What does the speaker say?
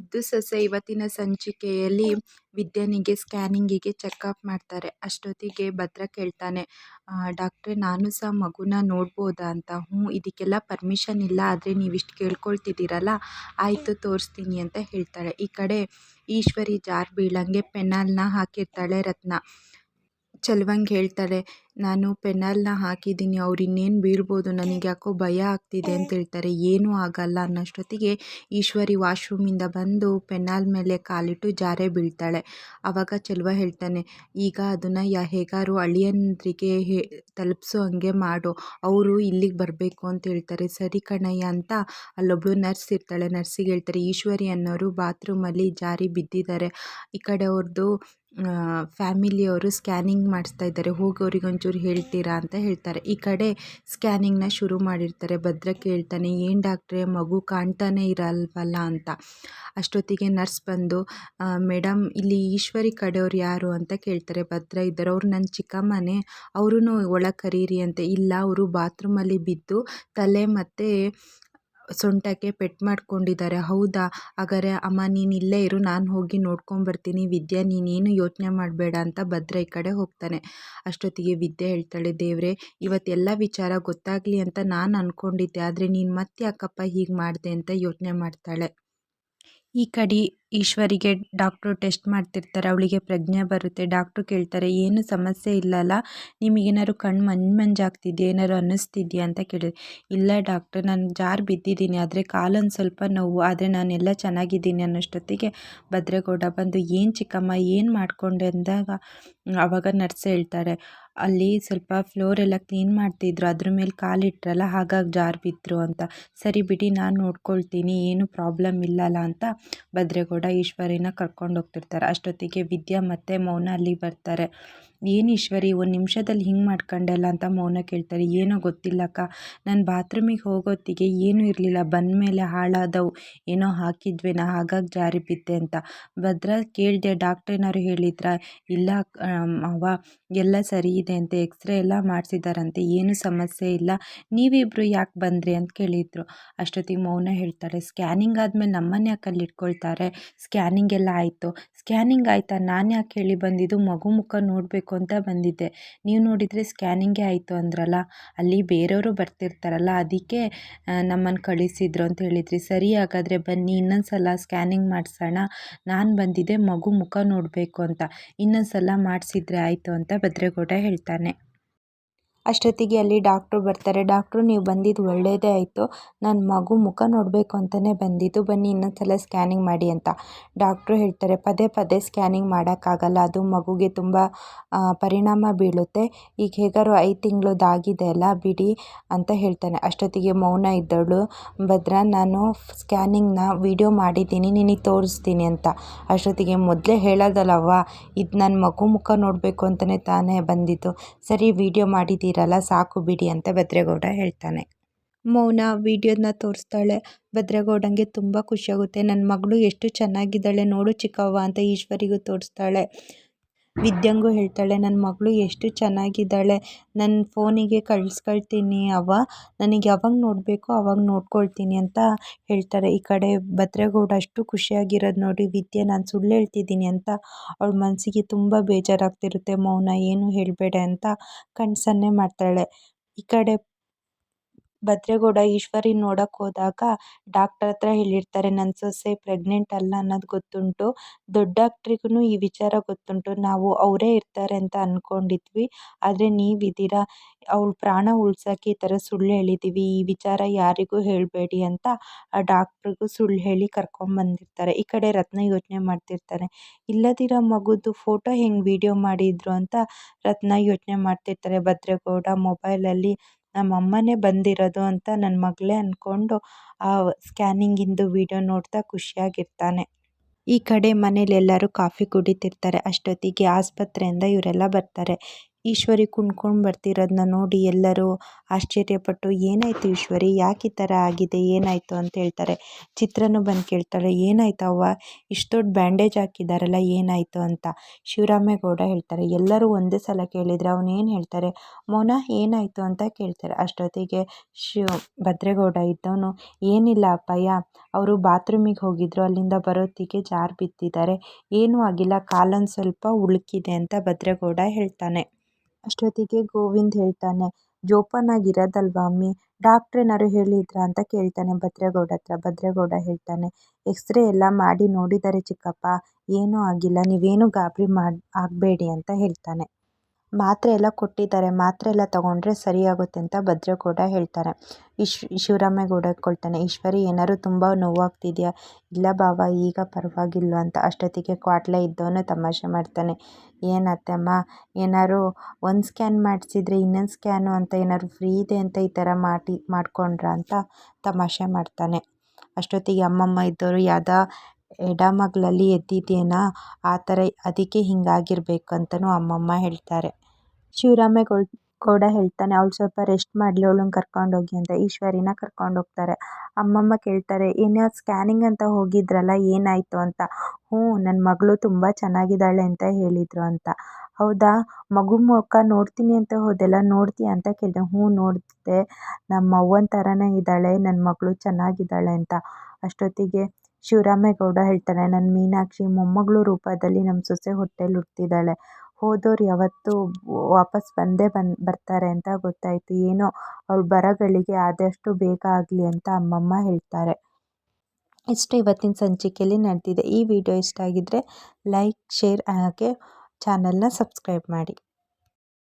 ಮುದ್ದು ಸೊಸೆ ಇವತ್ತಿನ ಸಂಚಿಕೆಯಲ್ಲಿ ವಿದ್ಯಾನಿಗೆ ಸ್ಕ್ಯಾನಿಂಗಿಗೆ ಚೆಕಪ್ ಮಾಡ್ತಾರೆ. ಅಷ್ಟೊತ್ತಿಗೆ ಭದ್ರ ಕೇಳ್ತಾನೆ, ಡಾಕ್ಟ್ರೆ ನಾನು ಸಹ ಮಗುನ ನೋಡ್ಬೋದಾ ಅಂತ. ಇದಕ್ಕೆಲ್ಲ ಪರ್ಮಿಷನ್ ಇಲ್ಲ, ಆದರೆ ನೀವಿಷ್ಟು ಕೇಳ್ಕೊಳ್ತಿದ್ದೀರಲ್ಲ, ಆಯಿತು ತೋರಿಸ್ತೀನಿ ಅಂತ ಹೇಳ್ತಾಳೆ. ಈ ಕಡೆ ಈಶ್ವರಿ ಜಾರ್ ಬೀಳಂಗೆ ಪೆನಾಲ್ನ ಹಾಕಿರ್ತಾಳೆ ರತ್ನ. ಚೆಲುವಂಗಿ ಹೇಳ್ತಾಳೆ, ನಾನು ಪೆನಾಲ್ನ ಹಾಕಿದ್ದೀನಿ, ಅವ್ರು ಇನ್ನೇನು ಬೀಳ್ಬೋದು, ನನಗೆ ಯಾಕೋ ಭಯ ಆಗ್ತಿದೆ ಅಂತ ಹೇಳ್ತಾರೆ. ಏನೂ ಆಗಲ್ಲ ಅನ್ನೋಷ್ಟೊತ್ತಿಗೆ ಈಶ್ವರಿ ವಾಶ್ರೂಮಿಂದ ಬಂದು ಪೆನಾಲ್ ಮೇಲೆ ಕಾಲಿಟ್ಟು ಜಾರೇ ಬೀಳ್ತಾಳೆ. ಆವಾಗ ಚೆಲುವ ಹೇಳ್ತಾನೆ, ಈಗ ಅದನ್ನು ಹೇಗಾರು ಅಳಿಯಂದ್ರಿಗೆ ತಲುಪಿಸೋ ಹಂಗೆ ಮಾಡು, ಅವರು ಇಲ್ಲಿಗೆ ಬರಬೇಕು ಅಂತ ಹೇಳ್ತಾರೆ. ಸರಿ ಕಣಯ್ಯ ಅಂತ ಅಲ್ಲೊಬ್ಳು ನರ್ಸ್ ಇರ್ತಾಳೆ. ನರ್ಸಿಗೆ ಹೇಳ್ತಾರೆ, ಈಶ್ವರಿ ಅನ್ನೋರು ಬಾತ್ರೂಮಲ್ಲಿ ಜಾರಿ ಬಿದ್ದಿದ್ದಾರೆ, ಈ ಕಡೆ ಅವ್ರದ್ದು ಫ್ಯಾಮಿಲಿಯವರು ಸ್ಕ್ಯಾನಿಂಗ್ ಮಾಡಿಸ್ತಾ ಇದ್ದಾರೆ, ಹೋಗಿ ಅವ್ರಿಗೆ ಒಂಚೂರು ಹೇಳ್ತೀರಾ ಅಂತ ಹೇಳ್ತಾರೆ. ಈ ಕಡೆ ಸ್ಕ್ಯಾನಿಂಗ್ನ ಶುರು ಮಾಡಿರ್ತಾರೆ. ಭದ್ರ ಕೇಳ್ತಾನೆ, ಏನು ಡಾಕ್ಟ್ರೆ ಮಗು ಕಾಣ್ತಾನೆ ಇರಲ್ವಲ್ಲ ಅಂತ. ಅಷ್ಟೊತ್ತಿಗೆ ನರ್ಸ್ ಬಂದು, ಮೇಡಮ್ ಇಲ್ಲಿ ಈಶ್ವರಿ ಕಡೆಯವ್ರು ಯಾರು ಅಂತ ಕೇಳ್ತಾರೆ. ಭದ್ರ ಇದ್ದಾರೆ, ಅವ್ರು ನನ್ನ ಚಿಕ್ಕಮ್ಮನೇ, ಅವ್ರೂ ಒಳಗೆ ಕರೀರಿ ಅಂತ. ಇಲ್ಲ, ಅವರು ಬಾತ್ರೂಮಲ್ಲಿ ಬಿದ್ದು ತಲೆ ಮತ್ತು ಸೊಂಟಕ್ಕೆ ಪೆಟ್ಟು ಮಾಡ್ಕೊಂಡಿದ್ದಾರೆ. ಹೌದಾ, ಹಾಗಾದ್ರೆ ಅಮ್ಮ ನೀನು ಇಲ್ಲೇ ಇರು, ನಾನು ಹೋಗಿ ನೋಡ್ಕೊಂಬರ್ತೀನಿ. ವಿದ್ಯಾ ನೀನೇನು ಯೋಚನೆ ಮಾಡಬೇಡ ಅಂತ ಭದ್ರ ಈ ಕಡೆ ಹೋಗ್ತಾನೆ. ಅಷ್ಟೊತ್ತಿಗೆ ವಿದ್ಯಾ ಹೇಳ್ತಾಳೆ, ದೇವ್ರೆ ಇವತ್ತೆಲ್ಲ ವಿಚಾರ ಗೊತ್ತಾಗಲಿ ಅಂತ ನಾನು ಅಂದ್ಕೊಂಡಿದ್ದೆ, ಆದರೆ ನೀನು ಮತ್ತೆ ಯಾಕಪ್ಪ ಹೀಗೆ ಮಾಡಿದೆ ಅಂತ ಯೋಚನೆ ಮಾಡ್ತಾಳೆ. ಈ ಕಡೆ ಈಶ್ವರಿಗೆ ಡಾಕ್ಟ್ರು ಟೆಸ್ಟ್ ಮಾಡ್ತಿರ್ತಾರೆ. ಅವಳಿಗೆ ಪ್ರಜ್ಞೆ ಬರುತ್ತೆ. ಡಾಕ್ಟ್ರು ಕೇಳ್ತಾರೆ, ಏನು ಸಮಸ್ಯೆ ಇಲ್ಲಲ್ಲ, ನಿಮಗೇನಾದ್ರು ಕಣ್ಣು ಮಂಜಾಗ್ತಿದೆಯಾ, ಏನಾದ್ರು ಅನ್ನಿಸ್ತಿದೆಯಾ ಅಂತ ಕೇಳಿದೆ. ಇಲ್ಲ ಡಾಕ್ಟ್ರ್, ನಾನು ಜಾರು ಬಿದ್ದಿದ್ದೀನಿ, ಆದರೆ ಕಾಲೊಂದು ಸ್ವಲ್ಪ ನೋವು, ಆದರೆ ನಾನೆಲ್ಲ ಚೆನ್ನಾಗಿದ್ದೀನಿ ಅನ್ನೋಷ್ಟೊತ್ತಿಗೆ ಭದ್ರೇಗೌಡ ಬಂದು, ಏನು ಚಿಕ್ಕಮ್ಮ ಏನು ಮಾಡಿಕೊಂಡೆ ಅಂದಾಗ ಆವಾಗ ನರ್ಸ್ ಹೇಳ್ತಾರೆ, ಅಲ್ಲಿ ಸ್ವಲ್ಪ ಫ್ಲೋರೆಲ್ಲ ಕ್ಲೀನ್ ಮಾಡ್ತಿದ್ರು, ಅದ್ರ ಮೇಲೆ ಕಾಲಿಟ್ರಲ್ಲ, ಹಾಗಾಗಿ ಜಾರು ಬಿದ್ದರು ಅಂತ. ಸರಿ ಬಿಡಿ, ನಾನು ನೋಡ್ಕೊಳ್ತೀನಿ, ಏನು ಪ್ರಾಬ್ಲಮ್ ಇಲ್ಲಲ್ಲ ಅಂತ ಭದ್ರೇಗೌಡ ಈಶ್ವರಿನ ಕರ್ಕೊಂಡು ಹೋಗ್ತಿರ್ತಾರೆ. ಅಷ್ಟೊತ್ತಿಗೆ ವಿದ್ಯಾ ಮತ್ತು ಮೌನ ಅಲ್ಲಿಗೆ ಬರ್ತಾರೆ. ಏನು ಈಶ್ವರಿ ಒಂದು ನಿಮಿಷದಲ್ಲಿ ಹಿಂಗೆ ಮಾಡ್ಕೊಂಡೆಲ್ಲ ಅಂತ ಮೌನ ಕೇಳ್ತಾರೆ. ಏನೋ ಗೊತ್ತಿಲ್ಲಕ್ಕ, ನಾನು ಬಾತ್ರೂಮಿಗೆ ಹೋಗೋತ್ತಿಗೆ ಏನೂ ಇರಲಿಲ್ಲ, ಬಂದ ಮೇಲೆ ಹಾಳಾದವು, ಏನೋ ಹಾಕಿದ್ವೇನೋ ಹಾಗಾಗಿ ಜಾರಿ ಬಿದ್ದೆ ಅಂತ. ಭದ್ರ ಕೇಳಿದೆ, ಡಾಕ್ಟ್ರೇನಾದ್ರು ಹೇಳಿದ್ರಾ? ಇಲ್ಲ ಅವ್ವ, ಎಲ್ಲ ಸರಿ ಇದೆ ಅಂತೆ, ಎಕ್ಸ್ರೇ ಎಲ್ಲ ಮಾಡಿಸಿದಾರಂತೆ, ಏನೂ ಸಮಸ್ಯೆ ಇಲ್ಲ, ನೀವಿಬ್ಬರು ಯಾಕೆ ಬಂದ್ರಿ ಅಂತ ಕೇಳಿದರು. ಅಷ್ಟೊತ್ತಿಗೆ ಮೌನ ಹೇಳ್ತಾಳೆ, ಸ್ಕ್ಯಾನಿಂಗ್ ಆದಮೇಲೆ ನಮ್ಮನ್ನು ಯಾಕೆ ಅಲ್ಲಿ ಇಟ್ಕೊಳ್ತಾರೆ, ಸ್ಕ್ಯಾನಿಂಗ್ ಎಲ್ಲ ಆಯಿತು. ಸ್ಕ್ಯಾನಿಂಗ್ ಆಯಿತಾ, ನಾನು ಯಾಕೆ ಹೇಳಿ ಬಂದಿದ್ದು, ಮಗು ಮುಖ ನೋಡಬೇಕು ಅಂತ ಬಂದಿದ್ದೆ, ನೀವು ನೋಡಿದರೆ ಸ್ಕ್ಯಾನಿಂಗೇ ಆಯಿತು ಅಂದ್ರಲ್ಲ, ಅಲ್ಲಿ ಬೇರೆಯವರು ಬರ್ತಿರ್ತಾರಲ್ಲ, ಅದಕ್ಕೆ ನಮ್ಮನ್ನು ಕಳಿಸಿದ್ರು ಅಂತ ಹೇಳಿದ್ರಿ. ಸರಿ, ಹಾಗಾದರೆ ಬನ್ನಿ ಇನ್ನೊಂದು ಸಲ ಸ್ಕ್ಯಾನಿಂಗ್ ಮಾಡಿಸೋಣ, ನಾನು ಬಂದಿದ್ದೆ ಮಗು ಮುಖ ನೋಡಬೇಕು ಅಂತ, ಇನ್ನೊಂದು ಸಲ ಮಾಡಿಸಿದ್ರೆ ಆಯಿತು ಅಂತ ಭದ್ರೇಗೌಡ ಹೇಳ್ತಾನೆ. ಅಷ್ಟೊತ್ತಿಗೆ ಅಲ್ಲಿ ಡಾಕ್ಟ್ರು ಬರ್ತಾರೆ. ಡಾಕ್ಟ್ರು, ನೀವು ಬಂದಿದ್ದು ಒಳ್ಳೆಯದೇ ಆಯಿತು, ನಾನು ಮಗು ಮುಖ ನೋಡಬೇಕು ಅಂತಲೇ ಬಂದಿದ್ದು, ಬನ್ನಿ ಇನ್ನೊಂದು ಸಲ ಸ್ಕ್ಯಾನಿಂಗ್ ಮಾಡಿ ಅಂತ. ಡಾಕ್ಟ್ರು ಹೇಳ್ತಾರೆ, ಪದೇ ಪದೇ ಸ್ಕ್ಯಾನಿಂಗ್ ಮಾಡೋಕ್ಕಾಗಲ್ಲ, ಅದು ಮಗುಗೆ ತುಂಬ ಪರಿಣಾಮ ಬೀಳುತ್ತೆ, ಈಗ ಹೇಗಾರು 5 ತಿಂಗಳದ್ದಾಗಿದೆ ಅಲ್ಲ, ಬಿಡಿ ಅಂತ ಹೇಳ್ತಾನೆ. ಅಷ್ಟೊತ್ತಿಗೆ ಮೌನ ಇದ್ದವಳು, ಭದ್ರ ನಾನು ಸ್ಕ್ಯಾನಿಂಗ್ನ ವಿಡಿಯೋ ಮಾಡಿದ್ದೀನಿ, ನಿನಗೆ ತೋರಿಸ್ತೀನಿ ಅಂತ. ಅಷ್ಟೊತ್ತಿಗೆ ಮೊದಲೇ ಹೇಳೋದಲ್ಲವ್ವ, ಇದು ನನ್ನ ಮಗು ಮುಖ ನೋಡಬೇಕು ಅಂತಲೇ ತಾನೇ ಬಂದಿದ್ದು, ಸರಿ ವಿಡಿಯೋ ಮಾಡಿದ್ದೀರಲ್ಲ ಸಾಕು ಬಿಡಿ ಅಂತ ಭದ್ರೇಗೌಡ ಹೇಳ್ತಾನೆ. ಮೌನ ವಿಡಿಯೋನ ತೋರಿಸ್ತಾಳೆ. ಭದ್ರೇಗೌಡಂಗೆ ತುಂಬ ಖುಷಿಯಾಗುತ್ತೆ. ನನ್ನ ಮಗಳು ಎಷ್ಟು ಚೆನ್ನಾಗಿದ್ದಾಳೆ ನೋಡು ಚಿಕ್ಕವ್ವ ಅಂತ ಈಶ್ವರಿಗೂ ತೋರಿಸ್ತಾಳೆ. ವಿದ್ಯಂಗೂ ಹೇಳ್ತಾಳೆ, ನನ್ನ ಮಗಳು ಎಷ್ಟು ಚೆನ್ನಾಗಿದ್ದಾಳೆ, ನನ್ನ ಫೋನಿಗೆ ಕಳ್ಸ್ಕೊಳ್ತೀನಿ ಅವ್ವ, ನನಗೆ ಯಾವಾಗ ನೋಡಬೇಕು ಅವಾಗ ನೋಡ್ಕೊಳ್ತೀನಿ ಅಂತ ಹೇಳ್ತಾರೆ. ಈ ಕಡೆ ಭದ್ರೇಗೌಡ ಅಷ್ಟು ಖುಷಿಯಾಗಿರೋದು ನೋಡಿ ವಿದ್ಯೆ ನಾನು ಸುಳ್ಳು ಹೇಳ್ತಿದ್ದೀನಿ ಅಂತ ಅವಳ ಮನಸ್ಸಿಗೆ ತುಂಬ ಬೇಜಾರಾಗ್ತಿರುತ್ತೆ. ಮೌನ ಏನು ಹೇಳಬೇಡ ಅಂತ ಕಣ್ಸನ್ನೆ ಮಾಡ್ತಾಳೆ. ಈ ಕಡೆ ಭದ್ರೇಗೌಡ ಈಶ್ವರಿ ನೋಡೋಕೆ ಹೋದಾಗ ಡಾಕ್ಟರ್ ಹತ್ರ ಹೇಳಿರ್ತಾರೆ, ನನ್ನ ಸೊಸೆ ಪ್ರೆಗ್ನೆಂಟ್ ಅಲ್ಲ ಅನ್ನೋದು ಗೊತ್ತುಂಟು, ದೊಡ್ಡ ಡಾಕ್ಟ್ರಿಗೂ ಈ ವಿಚಾರ ಗೊತ್ತುಂಟು, ನಾವು ಅವರೇ ಇರ್ತಾರೆ ಅಂತ ಅಂದ್ಕೊಂಡಿದ್ವಿ, ಆದರೆ ನೀವಿದ್ದೀರಾ, ಅವಳ ಪ್ರಾಣ ಉಳ್ಸೋಕ್ಕೆ ಈ ಥರ ಸುಳ್ಳು ಹೇಳಿದ್ದೀವಿ, ಈ ವಿಚಾರ ಯಾರಿಗೂ ಹೇಳಬೇಡಿ ಅಂತ ಆ ಡಾಕ್ಟ್ರಿಗೂ ಸುಳ್ಳು ಹೇಳಿ ಕರ್ಕೊಂಬಂದಿರ್ತಾರೆ. ಈ ಕಡೆ ರತ್ನ ಯೋಚನೆ ಮಾಡ್ತಿರ್ತಾರೆ, ಇಲ್ಲದಿರೋ ಮಗುದು ಫೋಟೋ ಹೆಂಗೆ ವಿಡಿಯೋ ಮಾಡಿದ್ರು ಅಂತ ರತ್ನ ಯೋಚನೆ ಮಾಡ್ತಿರ್ತಾರೆ. ಭದ್ರೇಗೌಡ ಮೊಬೈಲಲ್ಲಿ ನಮ್ಮಮ್ಮನೇ ಬಂದಿರೋದು ಅಂತ ನನ್ನ ಮಗಳೇ ಅಂದ್ಕೊಂಡು ಆ ಸ್ಕ್ಯಾನಿಂಗಿಂದು ವಿಡಿಯೋ ನೋಡ್ತಾ ಖುಷಿಯಾಗಿರ್ತಾನೆ. ಈ ಕಡೆ ಮನೇಲಿ ಎಲ್ಲರೂ ಕಾಫಿ ಕುಡಿತಿರ್ತಾರೆ. ಅಷ್ಟೊತ್ತಿಗೆ ಆಸ್ಪತ್ರೆಯಿಂದ ಇವರೆಲ್ಲ ಬರ್ತಾರೆ. ಈಶ್ವರಿ ಕುಣ್ಕೊಂಡು ಬರ್ತಿರೋದನ್ನ ನೋಡಿ ಎಲ್ಲರೂ ಆಶ್ಚರ್ಯಪಟ್ಟು ಏನಾಯಿತು ಈಶ್ವರಿ, ಯಾಕೆ ಈ ಥರ ಆಗಿದೆ, ಏನಾಯಿತು ಅಂತ ಹೇಳ್ತಾರೆ. ಚಿತ್ರನೂ ಬಂದು ಕೇಳ್ತಾಳೆ, ಏನಾಯ್ತು ಅವ್ವ, ಇಷ್ಟು ದೊಡ್ಡ ಬ್ಯಾಂಡೇಜ್ ಹಾಕಿದಾರಲ್ಲ, ಏನಾಯಿತು ಅಂತ. ಶಿವರಾಮೇಗೌಡ ಹೇಳ್ತಾರೆ. ಎಲ್ಲರೂ ಒಂದೇ ಸಲ ಕೇಳಿದರೆ ಅವನೇನು ಹೇಳ್ತಾರೆ, ಮೌನ ಏನಾಯಿತು ಅಂತ ಕೇಳ್ತಾರೆ. ಅಷ್ಟೊತ್ತಿಗೆ ಭದ್ರೇಗೌಡ ಇದ್ದವನು, ಏನಿಲ್ಲ ಅಪ್ಪಯ್ಯ, ಅವರು ಬಾತ್ರೂಮಿಗೆ ಹೋಗಿದ್ರು, ಅಲ್ಲಿಂದ ಬರೋತ್ತಿಗೆ ಜಾರು ಬಿದ್ದಿದ್ದಾರೆ, ಏನೂ ಆಗಿಲ್ಲ, ಕಾಲೊಂದು ಸ್ವಲ್ಪ ಉಳುಕಿದೆ ಅಂತ ಭದ್ರೇಗೌಡ ಹೇಳ್ತಾನೆ. ಅಷ್ಟೊತ್ತಿಗೆ ಗೋವಿಂದ್ ಹೇಳ್ತಾನೆ, ಜೋಪಾನಾಗಿರೋದಲ್ವಾ ಅಮ್ಮಿ, ಡಾಕ್ಟ್ರೇನಾದ್ರು ಹೇಳಿದ್ರಾ ಅಂತ ಕೇಳ್ತಾನೆ ಭದ್ರೇಗೌಡ ಹತ್ರ. ಭದ್ರೇಗೌಡ ಹೇಳ್ತಾನೆ, ಎಕ್ಸ್ರೇ ಎಲ್ಲ ಮಾಡಿ ನೋಡಿದ್ದಾರೆ ಚಿಕ್ಕಪ್ಪ, ಏನೂ ಆಗಿಲ್ಲ, ನೀವೇನು ಗಾಬರಿ ಆಗಬೇಡಿ ಅಂತ ಹೇಳ್ತಾನೆ. ಮಾತ್ರೆ ಎಲ್ಲ ಕೊಟ್ಟಿದ್ದಾರೆ, ಮಾತ್ರೆ ಎಲ್ಲ ತಗೊಂಡ್ರೆ ಸರಿಯಾಗುತ್ತೆ ಅಂತ ಭದ್ರೇಗೌಡ ಹೇಳ್ತಾರೆ. ಶಿವರಾಮೇಗೌಡ ಕೊಳ್ತಾನೆ, ಈಶ್ವರಿ ಏನಾದ್ರು ತುಂಬ ನೋವಾಗ್ತಿದೆಯಾ, ಇಲ್ಲ ಬಾವ ಈಗ ಪರವಾಗಿಲ್ಲ ಅಂತ. ಅಷ್ಟೊತ್ತಿಗೆ ಕ್ವಾಟ್ಲೆ ಇದ್ದವನು ತಮಾಷೆ ಮಾಡ್ತಾನೆ, ಏನತ್ತಮ್ಮ, ಏನಾದ್ರು ಒಂದು ಸ್ಕ್ಯಾನ್ ಮಾಡಿಸಿದ್ರೆ ಇನ್ನೊಂದು ಸ್ಕ್ಯಾನು ಅಂತ ಏನಾದ್ರು ಫ್ರೀ ಇದೆ ಅಂತ ಈ ಥರ ಮಾಡ್ಕೊಂಡ್ರ ಅಂತ ತಮಾಷೆ ಮಾಡ್ತಾನೆ. ಅಷ್ಟೊತ್ತಿಗೆ ಅಮ್ಮಮ್ಮ ಇದ್ದವರು, ಯಾವ್ದೋ ಎಡಮಗ್ಲಲ್ಲಿ ಎದ್ದಿದ್ದೇನಾ ಆ ಥರ, ಅದಕ್ಕೆ ಹಿಂಗಾಗಿರ್ಬೇಕು ಅಂತಲೂ ಅಮ್ಮಮ್ಮ ಹೇಳ್ತಾರೆ. ಶಿವರಾಮೇಗೌಡ ಹೇಳ್ತಾನೆ, ಅವಳು ಸ್ವಲ್ಪ ರೆಸ್ಟ್ ಮಾಡಲಿ, ಅವಳನ್ನ ಕರ್ಕೊಂಡೋಗಿ ಅಂತ. ಈಶ್ವರಿನ ಕರ್ಕೊಂಡೋಗ್ತಾರೆ. ಅಮ್ಮಮ್ಮ ಕೇಳ್ತಾರೆ, ಏನೋ ಸ್ಕ್ಯಾನಿಂಗ್ ಅಂತ ಹೋಗಿದ್ರಲ್ಲ, ಏನಾಯಿತು ಅಂತ. ನನ್ನ ಮಗಳು ತುಂಬ ಚೆನ್ನಾಗಿದ್ದಾಳೆ ಅಂತ ಹೇಳಿದರು ಅಂತ. ಹೌದಾ, ಮಗು ಮುಖ ನೋಡ್ತೀನಿ ಅಂತ ಹೋದೆಲ್ಲ, ನೋಡ್ತೀಯ ಅಂತ ಕೇಳಿದೆ. ನೋಡಿದೆ, ನಮ್ಮ ಅವ್ವನ ಥರನೇ ಇದ್ದಾಳೆ ನನ್ನ ಮಗಳು, ಚೆನ್ನಾಗಿದ್ದಾಳೆ ಅಂತ. ಅಷ್ಟೊತ್ತಿಗೆ ಶಿವರಾಮೇಗೌಡ ಹೇಳ್ತಾನೆ, ನನ್ನ ಮೀನಾಕ್ಷಿ ಮೊಮ್ಮಗಳು ರೂಪದಲ್ಲಿ ನಮ್ಮ ಸೊಸೆ ಹೊಟ್ಟೆಲಿ ಹುಟ್ಟಿದಾಳೆ, ಹೋದವ್ರು ಯಾವತ್ತೂ ವಾಪಸ್ ಬರ್ತಾರೆ ಅಂತ ಗೊತ್ತಾಯಿತು, ಏನೋ ಅವಳು ಬರೋಗಳಿಗೆ ಆದಷ್ಟು ಬೇಗ ಆಗಲಿ ಅಂತ ಅಮ್ಮಮ್ಮ ಹೇಳ್ತಾರೆ. ಇಷ್ಟು ಇವತ್ತಿನ ಸಂಚಿಕೆಯಲ್ಲಿ ನಡೆದಿದೆ. ಈ ವಿಡಿಯೋ ಇಷ್ಟ ಆಗಿದ್ದರೆ ಲೈಕ್, ಶೇರ್ ಹಾಗೆ ಚಾನಲ್ನ ಸಬ್ಸ್ಕ್ರೈಬ್ ಮಾಡಿ.